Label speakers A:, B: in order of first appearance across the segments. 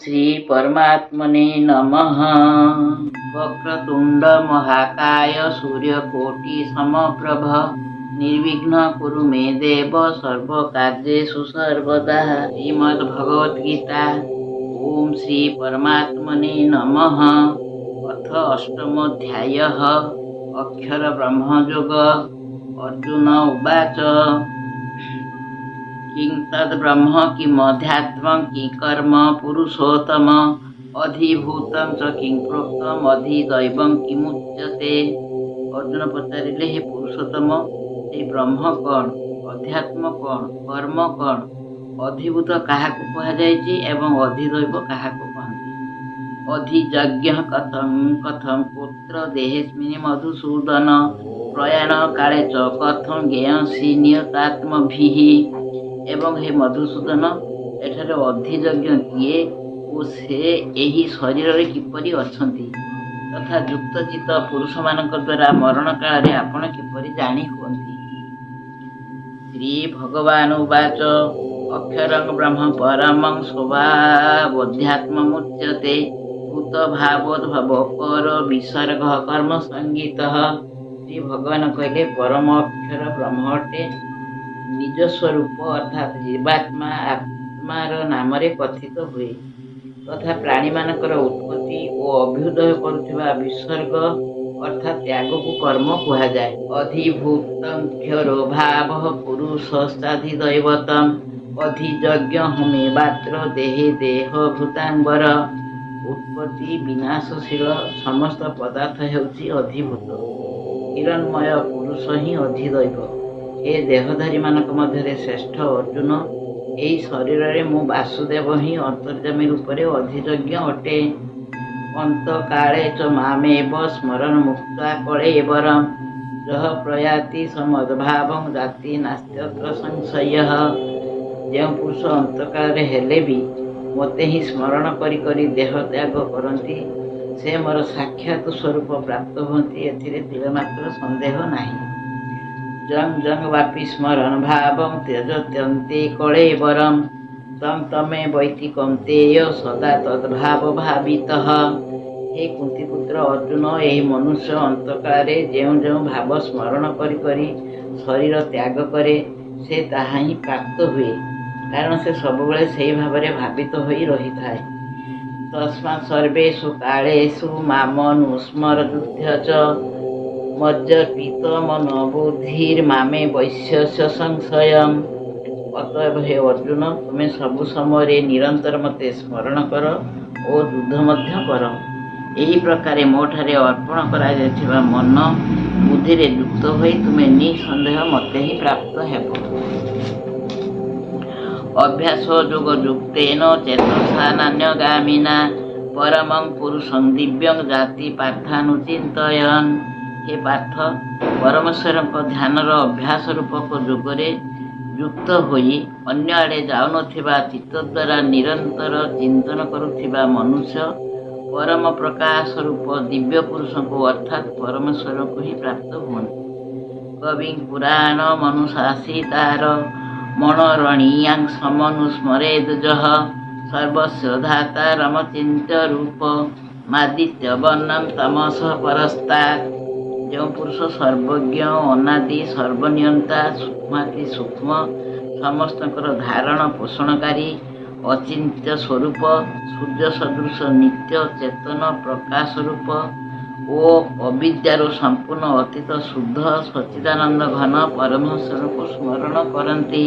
A: श्री परमात्मने नमः। वक्रतुंड महाकाय सूर्यकोटि समप्रभ निर्विघ्न कुरु मे देव सर्वकार्येषु सर्वदा। श्रीमद्भगवद्गीता। ओम श्री परमात्मने नमः। अथ अष्टमोऽध्यायः। अक्षर ब्रह्मयोग। अर्जुन उवाच किं तद् ब्रह्म किमध्यात्मं किं कर्म पुरुषोत्तम अधिभूतं च किं प्रोक्तम् अधिदैवं किमुच्यते। अर्जुन पचारिले, हे पुरुषोत्तम, हे ब्रह्म कौन, अध्यात्म कौन, कर्म कौन, अधिभूत काहाकु कुहाଯାଇଛି एवं अधिदैव काहाकु कहନ୍ତି। अधियज्ञ कथं कथं पुत्र देहेस्मिन् मधुसूदन प्रयाण काले च कथं ज्ञेयसि नियतात्मभिः। एवं हे मधुसूदन, एठारे अधियज्ञ किए ओ से एही शरीर रे किपरि अछंती तथा युक्तचित पुरुष मानक द्वारा मरण काल रे आपण किपरि जानी होंती। श्री भगवान उवाच अक्षरं ब्रह्म परमं स्वभावोऽध्यात्ममुच्यते भूत भावोद्भवकर विसर्ग कर्म संगीतः। श्री भगवान कहले, परम अक्षर ब्रह्म अटे, निज स्वरूप अर्थात जीवात्मा आत्मार नाम कथित हुए तथा प्राणी मानकर उत्पत्ति और अभ्युदय करुवा विसर्ग अर्थात त्याग को कर्म कहुए। अधिभूतक्षरो भाव पुरुषाधिदैवतम अधियज्ञ होमे मात्र देहे देह भूतांबर। उत्पत्ति विनाशशील समस्त पदार्थ हेउछि अधिभूत। हिरणमय पुरुष ही अधिदैव। हे देहधारी मानक मध्य श्रेष्ठ अर्जुन, एई शरीर रे मु वासुदेव ही अंतर्जामी रूप से अधियज्ञ अटे। अंत काले च मामेव स्मरण मुक्ता कलेवरम जह प्रयाति समद्भावं जाति नास्त्यत्र संशयः। जो पुरुष अंतकाल हेले भी मते ही स्मरण करी करी देह त्याग करती से मोर साक्षात स्वरूप प्राप्त होती, एथिरे तिलमात्र संदेह नहीं। जंग जंग वापी स्मरण भावं त्यजत्यन्ते कलेवरम तम तमे वैति कौन्तेय सदा तद्भाव भावितः। हे कुंती पुत्र अर्जुन, यही मनुष्य अंतकाल जो जो भाव स्मरण करी करी शरीर त्याग करे से ताहा ही प्राप्त हुए, कारण से सबुबले सेही भावरे भावित होई रही थाए। तस्मात् सर्वेषु कालेषु मामनुस्मरतुभ्य च मज्जर्पित मनोबुद्धिर्मामे वैश्यस्य संशयम्। अतएव हे अर्जुन, तुम्हें सबु समय निरंतर मते स्मरण कर और युद्ध मध्य कर। यही प्रकार मोठारे अर्पण करा जायथिबा मन बुद्धि रे युक्त होई तुम्हें निसंदेह मते ही प्राप्त हेब। अभ्यास योग युक्तेन चेतसा नान्यगामिना परमं पुरुषं दिव्यं जाति पार्थानुचिन्तयन्। हे पार्थ, परमेश्वर ध्यानर अभ्यास रूपक योगरे युक्त होई अन्य आड़े जाउनथिबा चित्त द्वारा निरंतर चिंतन करुथिबा मनुष्य परम प्रकाश रूप दिव्य पुरुष को अर्थात परमेश्वर को ही प्राप्त हुअन्ति। कवि पुराण मनुशासितार मनोरणीयां समनुस्मरेद जह सर्वस्य धाता रमचिन्त्य रूप मादित्य वर्णम तमस परस्तात्। जो पुरुष सर्वज्ञ अनादि सर्वनियंता सूक्ष्माति सूक्ष्म समस्तकर धारण पोषणकारी अचिंत्य स्वरूप सूर्य सदृश नित्य चेतन प्रकाश रूप ओ अविद्यार संपूर्ण अतीत शुद्ध सच्चिदानंद घन परमेश्वर को स्मरण करती।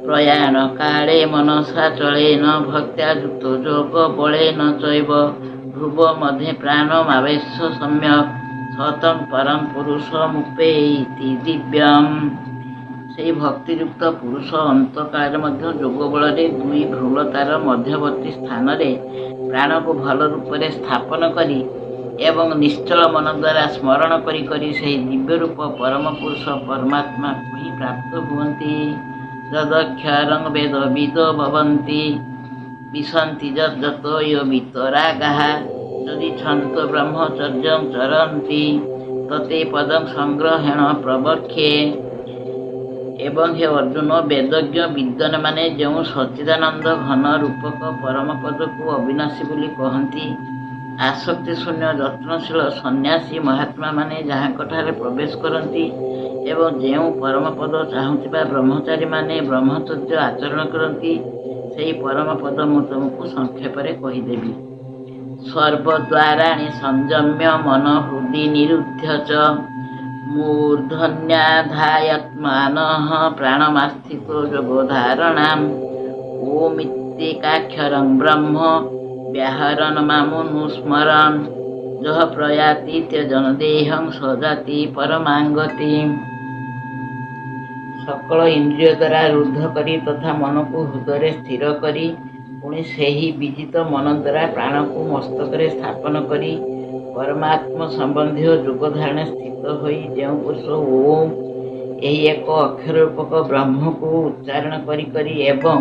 A: प्रयाण काले मनसा चलेन भक्त्या युक्त जोग बलेन चैव ध्रुव मध्ये प्राणमावेश सम्यक सतम परम पुरुष मुपेति दिव्यम। से भक्तियुक्त पुरुष अंतकाल मध्य जोग बल दुई भ्रूलतार मध्यवर्ती स्थान रे प्राण को भल रूप से स्थापन करी एवं निश्चल मन द्वारा स्मरण करी करी से दिव्य रूप परम पुरुष परमात्मा को ही प्राप्त हुअन्ति। यदक्षरं वेद विदो भवन्ति विशन्ति यद्यतो यो वितरागाः यदि छन्त ब्रह्मचर्यं चरन्ति तते पदं संग्रहेण प्रवक्ष्ये। ଏବଂ ହେ ଅର୍ଜୁନ, ବେଦଜ୍ଞ ବିଦ୍ୱାନମାନେ ଯେଉଁ ସଚ୍ଚିଦାନନ୍ଦ ଘନ ରୂପକ ପରମପଦକୁ ଅବିନାଶୀ ବୋଲି କହନ୍ତି, ଆସକ୍ତି ଶୂନ୍ୟ ଯତ୍ନଶୀଳ ସନ୍ନ୍ୟାସୀ ମହାତ୍ମାମାନେ ଯାହାଙ୍କଠାରେ ପ୍ରବେଶ କରନ୍ତି ଏବଂ ଯେଉଁ ପରମପଦ ଚାହୁଁଥିବା ବ୍ରହ୍ମଚାରୀମାନେ ବ୍ରହ୍ମଚର୍ଯ୍ୟ ଆଚରଣ କରନ୍ତି, ସେହି ପରମପଦ ମୁଁ ତୁମକୁ ସଂକ୍ଷେପରେ କହିଦେବି। ସର୍ବଦ୍ୱାରାଣି ସଂଯମ୍ୟ ମନ ହୃଦି ନିରୁଦ୍ଧ୍ୟ ଚ ମୂର୍ଧନ୍ୟାଧାୟାତ୍ମାନଃ ପ୍ରାଣମାସ୍ଥିतो ଯୋଗଧାରଣାମ୍ ଓମିତ୍ୟେକାକ୍ଷରଂ ବ୍ରହ୍ମ ବ୍ୟାହରଣମାମୁନୁସ୍ମରନ୍ ଯଃ ପ୍ରୟାତି ତ୍ୟଜନ ଦେହଂ ସଜାତି ପରମାଙ୍ଗତି। ସକଳ ଇନ୍ଦ୍ରିୟ ଦ୍ୱାରା ରୁଦ୍ଧ କରି ତଥା ମନକୁ ହୃଦୟରେ ସ୍ଥିର କରି ପୁଣି ସେହି ବିଜିତ ମନ ଦ୍ୱାରା ପ୍ରାଣକୁ ମସ୍ତକରେ ସ୍ଥାପନ କରି ପରମାତ୍ମ ସମ୍ବନ୍ଧୀୟ ଯୋଗଧାରଣେ ସ୍ଥିତ ହୋଇ ଯେଉଁ ପୁରୁଷ ଓମ୍ ଏହି ଏକ ଅକ୍ଷର ରୂପକ ବ୍ରହ୍ମକୁ ଉଚ୍ଚାରଣ କରି କରି ଏବଂ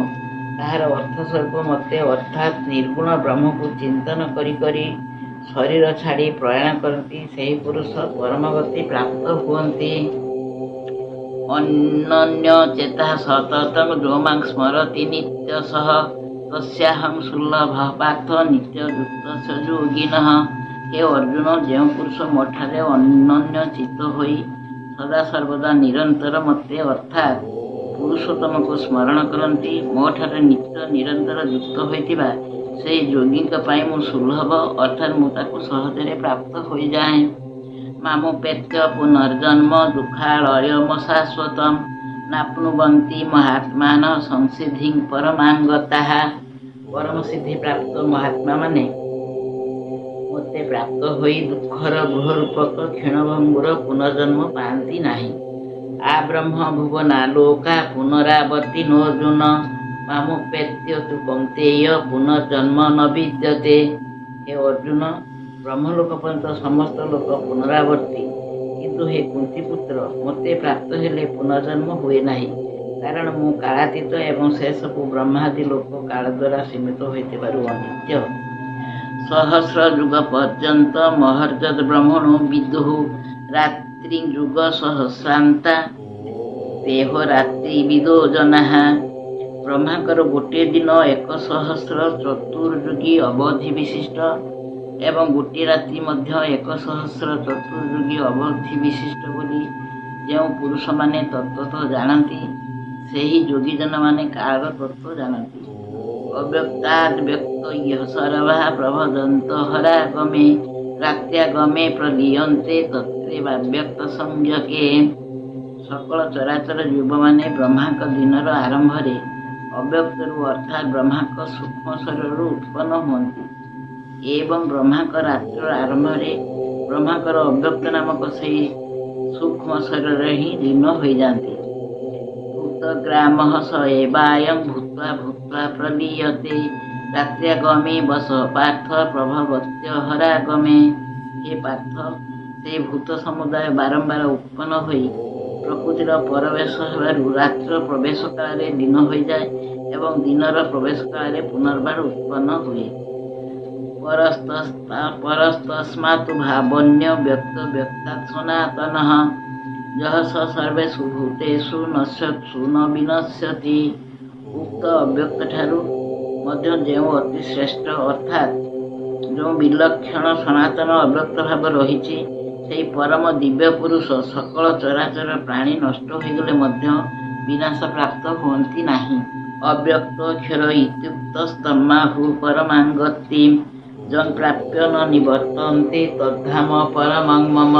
A: ତାହାର ଅର୍ଥ ସ୍ୱରୂପ ମୋତେ ଅର୍ଥାତ୍ ନିର୍ଗୁଣ ବ୍ରହ୍ମକୁ ଚିନ୍ତନ କରି କରି ଶରୀର ଛାଡ଼ି ପ୍ରୟାଣ କରନ୍ତି, ସେହି ପୁରୁଷ ପରମଗତି ପ୍ରାପ୍ତ ହୁଅନ୍ତି। ଅନନ୍ୟ ଚେତଃ ସତତଂ ଯୋମାଂ ସ୍ମରତି ନିତ୍ୟଶଃ ତସ୍ୟାହଂ ସୁଲଭ ପାର୍ଥ ନିତ୍ୟଯୁକ୍ତସ୍ୟ ଯୋଗିନଃ। ହେ ଅର୍ଜୁନ, ଯେଉଁ ପୁରୁଷ ମୋଠାରେ ଅନନ୍ୟ ଚିତ୍ତ ହୋଇ ସଦାସର୍ବଦା ନିରନ୍ତର ମୋତେ ଅର୍ଥାତ୍ ପୁରୁଷୋତ୍ତମକୁ ସ୍ମରଣ କରନ୍ତି, ମୋଠାରେ ନିତ୍ୟ ନିରନ୍ତର ଯୁକ୍ତ ହୋଇଥିବା ସେହି ଯୋଗୀଙ୍କ ପାଇଁ ମୁଁ ସୁଲଭ ଅର୍ଥାତ୍ ମୁଁ ତାକୁ ସହଜରେ ପ୍ରାପ୍ତ ହୋଇଯାଏ। ମାମୁପେତ୍ୟ ପୁନର୍ଜନ୍ମ ଦୁଃଖାଳୟମଶାଶ୍ୱତଂ ନାପ୍ନୁବନ୍ତି ମହାତ୍ମାନଃ ସଂସିଦ୍ଧିଂ ପରମାଙ୍ଗତାଃ। ପରମ ସିଦ୍ଧି ପ୍ରାପ୍ତ ମହାତ୍ମାମାନେ ମୋତେ ପ୍ରାପ୍ତ ହୋଇ ଦୁଃଖର ଗୃହରୂପକ କ୍ଷୀଣଭଙ୍ଗୁର ପୁନର୍ଜନ୍ମ ପାଆନ୍ତି ନାହିଁ। ଆବ୍ରହ୍ମ ଭୁବନାଲୋକା ପୁନରାବର୍ତ୍ତି ନୋର୍ଜୁନ ମାମୁପେତ୍ୟ ତୁ କୌନ୍ତେୟ ପୁନର୍ଜନ୍ମ ନ ବିଦ୍ୟତେ। ହେ ଅର୍ଜୁନ, ବ୍ରହ୍ମଲୋକ ପର୍ଯ୍ୟନ୍ତ ସମସ୍ତ ଲୋକ ପୁନରାବର୍ତ୍ତୀ, କିନ୍ତୁ ହେ କୁନ୍ତିପୁତ୍ର, ମୋତେ ପ୍ରାପ୍ତ ହେଲେ ପୁନର୍ଜନ୍ମ ହୁଏ ନାହିଁ, କାରଣ ମୁଁ କାଳାତୀତ ଏବଂ ସେସବୁ ବ୍ରହ୍ମାଦି ଲୋକ କାଳ ଦ୍ୱାରା ସୀମିତ ହୋଇଥିବାରୁ ଅନିତ୍ୟ। ସହସ୍ର ଯୁଗ ପର୍ଯ୍ୟନ୍ତ ମହର୍ଯଦ୍ ବ୍ରହ୍ମଣୋ ବିଦୁଃ ରାତ୍ରି ଯୁଗ ସହସ୍ରାନ୍ତା ଦେହ ରାତ୍ରି ବିଦୋ ଜନାଃ। ବ୍ରହ୍ମାଙ୍କର ଗୋଟିଏ ଦିନ 1,000 ଚତୁର୍ଯୁଗୀ ଅବଧି ବିଶିଷ୍ଟ ଏବଂ ଗୋଟିଏ ରାତ୍ରି ମଧ୍ୟ 1,000 ଚତୁର୍ଯୁଗୀ ଅବଧି ବିଶିଷ୍ଟ ବୋଲି ଯେଉଁ ପୁରୁଷମାନେ ତତ୍ତ୍ୱତଃ ଜାଣନ୍ତି, ସେହି ଯୋଗୀଜନମାନେ କାଳର ତତ୍ତ୍ୱ ଜାଣନ୍ତି। ଅବ୍ୟକ୍ତାଦ୍ ବ୍ୟକ୍ତ ଇହ ସର୍ବାଃ ପ୍ରଭଜନ୍ତ ହରାଗମେ ରାତ୍ୟାଗମେ ପ୍ରଲୀୟନ୍ତେ ତତ୍ରେବାବ୍ୟକ୍ତ ସଂଜ୍ଞକେ। ସକଳ ଚରାଚର ଜୀବମାନେ ବ୍ରହ୍ମାଙ୍କ ଦିନର ଆରମ୍ଭରେ ଅବ୍ୟକ୍ତରୁ ଅର୍ଥାତ୍ ବ୍ରହ୍ମାଙ୍କ ସୂକ୍ଷ୍ମ ଶରୀରରୁ ଉତ୍ପନ୍ନ ହୁଅନ୍ତି ଏବଂ ବ୍ରହ୍ମାଙ୍କ ରାତ୍ରିର ଆରମ୍ଭରେ ବ୍ରହ୍ମାଙ୍କର ଅବ୍ୟକ୍ତ ନାମକ ସେହି ସୂକ୍ଷ୍ମ ଶରୀରରେ ହିଁ ଲୀନ ହୋଇଯାନ୍ତି। ଭୂତଗ୍ରାମଃ ସ ଏବାୟଂ ଭୂତ୍ୱା ଭୂତ୍ୱା ପ୍ରଲୀୟତେ ରାତ୍ର୍ୟାଗମେ ବସ ପାର୍ଥ ପ୍ରଭବତ୍ୟ ହରାଗମେ। ହେ ପାର୍ଥ, ସେହି ଭୂତ ସମୁଦାୟ ବାରମ୍ବାର ଉତ୍ପନ୍ନ ହୋଇ ପ୍ରକୃତିର ପରବେଶ ହେବାରୁ ରାତ୍ରିର ପ୍ରବେଶ କାଳରେ ଦିନ ହୋଇଯାଏ ଏବଂ ଦିନର ପ୍ରବେଶ କାଳରେ ପୁନର୍ବାର ଉତ୍ପନ୍ନ ହୁଏ। ପରସ୍ତସ୍ମାତ୍ ଭାବନ୍ୟ ବ୍ୟକ୍ତ ବ୍ୟକ୍ତାତ୍ ସନାତନଃ ଯଃ ସ ସର୍ବେଷୁ ଭୂତେଷୁ ନଶ୍ୟତ୍ସୁ ନ ବିନଶ୍ୟତି। ଉକ୍ତ ଅବ୍ୟକ୍ତଠାରୁ ମଧ୍ୟ ଯେଉଁ ଅତି ଶ୍ରେଷ୍ଠ ଅର୍ଥାତ୍ ଯେଉଁ ବିଲକ୍ଷଣ ସନାତନ ଅବ୍ୟକ୍ତ ଭାବ ରହିଛି, ସେହି ପରମ ଦିବ୍ୟ ପୁରୁଷ ସକଳ ଚରାଚର ପ୍ରାଣୀ ନଷ୍ଟ ହୋଇଗଲେ ମଧ୍ୟ ବିନାଶ ପ୍ରାପ୍ତ ହୁଅନ୍ତି ନାହିଁ। ଅବ୍ୟକ୍ତ ଅକ୍ଷର ଇତ୍ୟୁକ୍ତସ୍ତମାହୁ ପରମାଙ୍ଗତିମ୍ ଯଂ ପ୍ରାପ୍ୟ ନ ନିବର୍ତ୍ତନ୍ତେ ତଦ୍ଧାମ ପରମଂ ମମ।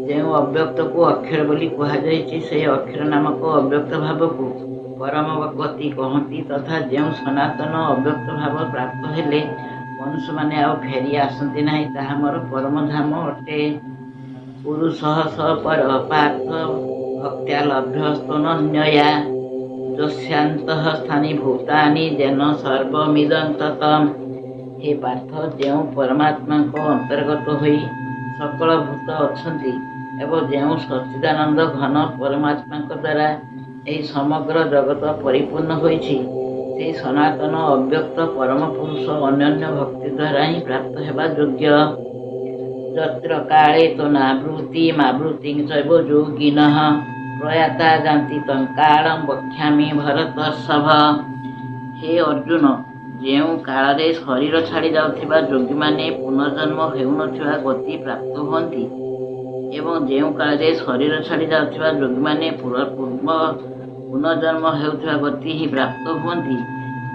A: ଯେଉଁ ଅବ୍ୟକ୍ତକୁ ଅକ୍ଷର ବୋଲି କୁହାଯାଇଛି, ସେହି ଅକ୍ଷର ନାମକ ଅବ୍ୟକ୍ତ ଭାବକୁ ପରମ ଗତି କହନ୍ତି ତଥା ଯେଉଁ ସନାତନ ଅବ୍ୟକ୍ତ ଭାବ ପ୍ରାପ୍ତ ହେଲେ ମନୁଷ୍ୟମାନେ ଆଉ ଫେରି ଆସନ୍ତି ନାହିଁ, ତାହା ମୋର ପରମ ଧାମ ଅଟେ। ପୁରୁଷଃ ସ ପର ପାର୍ଥ ଭକ୍ତ୍ୟା ଲଭ୍ୟସ୍ତୋନନ୍ୟୟା ଯସ୍ୟାନ୍ତଃ ସ୍ଥାନି ଭୂତାନି ଯେନ ସର୍ବମିଦଂ ତତମ୍। ହେ ପାର୍ଥ, ଯେଉଁ ପରମାତ୍ମାଙ୍କ ଅନ୍ତର୍ଗତ ହୋଇ ସକଳ ଭୂତ ଅଛନ୍ତି ଏବଂ ଯେଉଁ ସଚ୍ଚିଦାନନ୍ଦ ଘନ ପରମାତ୍ମାଙ୍କ ଦ୍ୱାରା ଏହି ସମଗ୍ର ଜଗତ ପରିପୂର୍ଣ୍ଣ ହୋଇଛି, ସେହି ସନାତନ ଅବ୍ୟକ୍ତ ପରମ ପୁରୁଷ ଅନନ୍ୟ ଭକ୍ତି ଦ୍ୱାରା ହିଁ ପ୍ରାପ୍ତ ହେବା ଯୋଗ୍ୟ। ଯତ୍ର କାଳେ ତନାବୃତ୍ତିମାବୃତ୍ତିଂ ଚୈବ ଯୋଗିନଃ ପ୍ରୟାତା ଯାନ୍ତି ତଙ୍କାଳଂ ବକ୍ଷ୍ୟାମି ଭରତର୍ଷଭ। ହେ ଅର୍ଜୁନ, ଯେଉଁ କାଳରେ ଶରୀର ଛାଡ଼ି ଯାଉଥିବା ଯୋଗୀମାନେ ପୁନର୍ଜନ୍ମ ହେଉନଥିବା ଗତି ପ୍ରାପ୍ତ ହୁଅନ୍ତି ଏବଂ ଯେଉଁ କାଳରେ ଶରୀର ଛାଡ଼ି ଯାଉଥିବା ଯୋଗୀମାନେ ପୁନର୍ଜନ୍ମ ହେଉଥିବା ଗତି ହିଁ ପ୍ରାପ୍ତ ହୁଅନ୍ତି,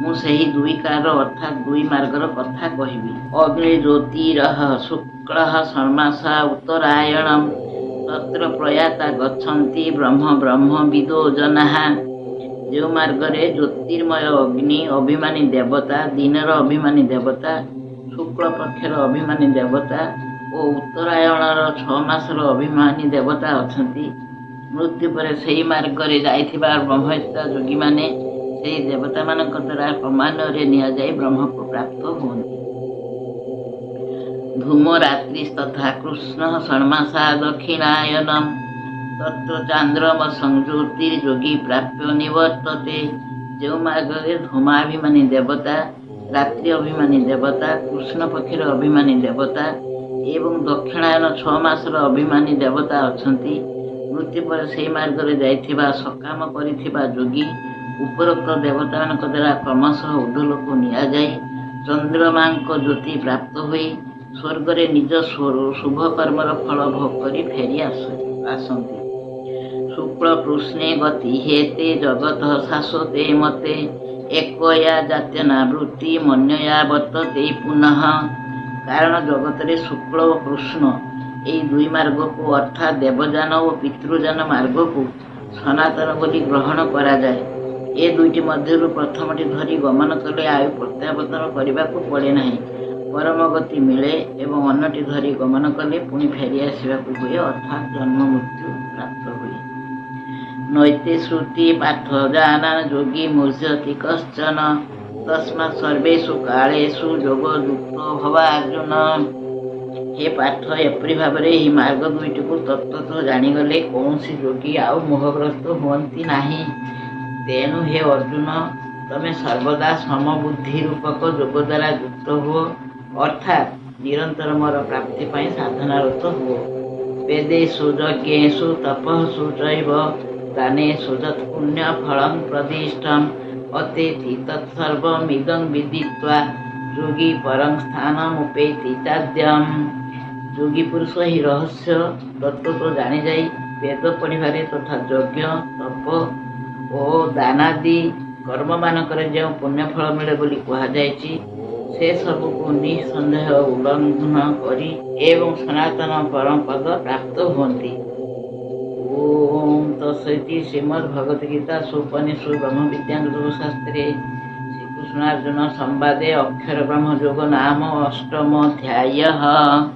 A: ମୁଁ ସେହି ଦୁଇ କାଳର ଅର୍ଥାତ୍ ଦୁଇ ମାର୍ଗର କଥା କହିବି। ଅଗ୍ନି ଜ୍ୟୋତିରଃ ଶୁକ୍ଳଃ ଷଣ୍ମାସା ଉତ୍ତରାୟଣମ୍ ତତ୍ର ପ୍ରୟାତା ଗଚ୍ଛନ୍ତି ବ୍ରହ୍ମ ବ୍ରହ୍ମବିଦୋ ଜନାଃ। ଯେଉଁ ମାର୍ଗରେ ଜ୍ୟୋତିର୍ମୟ ଅଗ୍ନି ଅଭିମାନୀ ଦେବତା, ଦିନର ଅଭିମାନୀ ଦେବତା, ଶୁକ୍ଳ ପକ୍ଷର ଅଭିମାନୀ ଦେବତା ଓ ଉତ୍ତରାୟଣର 6 ମାସର ଅଭିମାନୀ ଦେବତା ଅଛନ୍ତି, ମୃତ୍ୟୁ ପରେ ସେହି ମାର୍ଗରେ ଯାଇଥିବା ବ୍ରହ୍ମଚିତା ଯୋଗୀମାନେ ସେହି ଦେବତାମାନଙ୍କ ଦ୍ୱାରା କ୍ରମାନ୍ୱୟରେ ନିଆଯାଇ ବ୍ରହ୍ମକୁ ପ୍ରାପ୍ତ ହୁଅନ୍ତି। ଧୂମରାତ୍ରିସ୍ତଥା କୃଷ୍ଣଃ ଷଣ୍ମାସା ଦକ୍ଷିଣାୟନମ୍ ତତ୍ର ଚାନ୍ଦ୍ରମସଂ ଜ୍ୟୋତିର୍ଯୋଗୀ ପ୍ରାପ୍ୟ ନିବର୍ତ୍ତତେ। ଯେଉଁ ମାର୍ଗରେ ଧୂମାଭିମାନୀ ଦେବତା, ରାତ୍ରି ଅଭିମାନୀ ଦେବତା, କୃଷ୍ଣ ପକ୍ଷର ଅଭିମାନୀ ଦେବତା ଏବଂ ଦକ୍ଷିଣାୟନ 6 ମାସର ଅଭିମାନୀ ଦେବତା ଅଛନ୍ତି, ମୃତ୍ୟୁ ପରେ ସେହି ମାର୍ଗରେ ଯାଇଥିବା ସକାମ କରିଥିବା ଯୋଗୀ ଉପରୋକ୍ତ ଦେବତାମାନଙ୍କ ଦ୍ୱାରା କ୍ରମଶଃ ଉର୍ଦ୍ଧ୍ୱଲୋକ ନିଆଯାଇ ଚନ୍ଦ୍ରମାଙ୍କ ଜ୍ୟୋତି ପ୍ରାପ୍ତ ହୋଇ ସ୍ୱର୍ଗରେ ନିଜ ଶୁଭ କର୍ମର ଫଳ ଭୋଗ କରି ଫେରି ଆସନ୍ତି। ଶୁକ୍ଳ କୃଷ୍ଣେ ଗତି ହେତେ ଜଗତଃ ଶାଶ୍ୱତେ ମତେ ଏକୟା ଜାତ୍ୟନାବୃତ୍ତି ମନ୍ୟୟା ବର୍ତ୍ତତେ ପୁନଃ। କାରଣ ଜଗତରେ ଶୁକ୍ଳ ଓ କୃଷ୍ଣ ଏହି ଦୁଇ ମାର୍ଗକୁ ଅର୍ଥାତ୍ ଦେବଯାନ ଓ ପିତୃଯାନ ମାର୍ଗକୁ ସନାତନ ବୋଲି ଗ୍ରହଣ କରାଯାଏ। ଏ ଦୁଇଟି ମଧ୍ୟରୁ ପ୍ରଥମଟି ଧରି ଗମନ କଲେ ଆୟୁ ପ୍ରତ୍ୟାବର୍ତ୍ତନ କରିବାକୁ ପଡ଼େ ନାହିଁ, ପରମ ଗତି ମିଳେ ଏବଂ ଅନ୍ୟଟି ଧରି ଗମନ କଲେ ପୁଣି ଫେରି ଆସିବାକୁ ହୁଏ, ଅର୍ଥାତ୍ ଜନ୍ମ ମୃତ୍ୟୁ ପ୍ରାପ୍ତ ହୁଏ। ନୈତେ ଶ୍ରୁତି ପାଠ ଜାନାନ ଯୋଗୀ ମୁହ୍ୟତି କଶ୍ଚନ ତସ୍ମାତ୍ ସର୍ବେଷୁ କାଳେଷୁ ଯୋଗ ଯୁକ୍ତ ଭବାର୍ଜୁନ। ହେ ପାଠ, ଏପରି ଭାବରେ ଏହି ମାର୍ଗ ଦୁଇଟିକୁ ତତ୍ତ୍ୱତଃ ଜାଣିଗଲେ କୌଣସି ଯୋଗୀ ଆଉ ମୋହଗ୍ରସ୍ତ ହୁଅନ୍ତି ନାହିଁ। ତେଣୁ ହେ ଅର୍ଜୁନ, ତମେ ସର୍ବଦା ସମବୁଦ୍ଧି ରୂପକ ଯୋଗ ଦ୍ୱାରା ଯୁକ୍ତ ହୁଅ, ଅର୍ଥାତ୍ ନିରନ୍ତର ମୋର ପ୍ରାପ୍ତି ପାଇଁ ସାଧନାରତ ହୁଅ। ବେଦେଷୁ ଯଜ୍ଞେଷୁ ତପଃସୁ ଚୈବ ଦାନେଷୁ ଯତ୍ପୁଣ୍ୟ ଫଳଂ ପ୍ରଦିଷ୍ଟମ୍ ଅତେତି ତତ୍ସର୍ବମିଦଂ ବିଦିତ୍ୱା ଯୋଗୀ ପରଂ ସ୍ଥାନମୁପୈତି ଚାଦ୍ୟମ୍। ଯୋଗୀ ପୁରୁଷ ଏହି ରହସ୍ୟ ତତ୍ତ୍ୱତଃ ଜାଣିଯାଇ ବେଦ ପଢ଼ିବାରେ ତଥା ଯଜ୍ଞ, ତପ ଓ ଦାନାଦି କର୍ମମାନଙ୍କରେ ଯେଉଁ ପୁଣ୍ୟଫଳ ମିଳେ ବୋଲି କୁହାଯାଇଛି, ସେ ସବୁକୁ ନିଃସନ୍ଦେହ ଉଲ୍ଲଙ୍ଘନ କରି ଏବଂ ସନାତନ ପରମପଦ ପ୍ରାପ୍ତ ହୁଅନ୍ତି। ଓମ୍ ତତ୍ସଦିତି। ଶ୍ରୀମଦ୍ ଭଗବତ୍ ଗୀତା ଉପନିଷୁ ବ୍ରହ୍ମବିଦ୍ୟାଂ ଯୋଗଶାସ୍ତ୍ରେ ଶ୍ରୀକୃଷ୍ଣାର୍ଜୁନ ସମ୍ବାଦେ ଅକ୍ଷର ବ୍ରହ୍ମ ଯୋଗ ନାମ 8ମ ଅଧ୍ୟାୟଃ।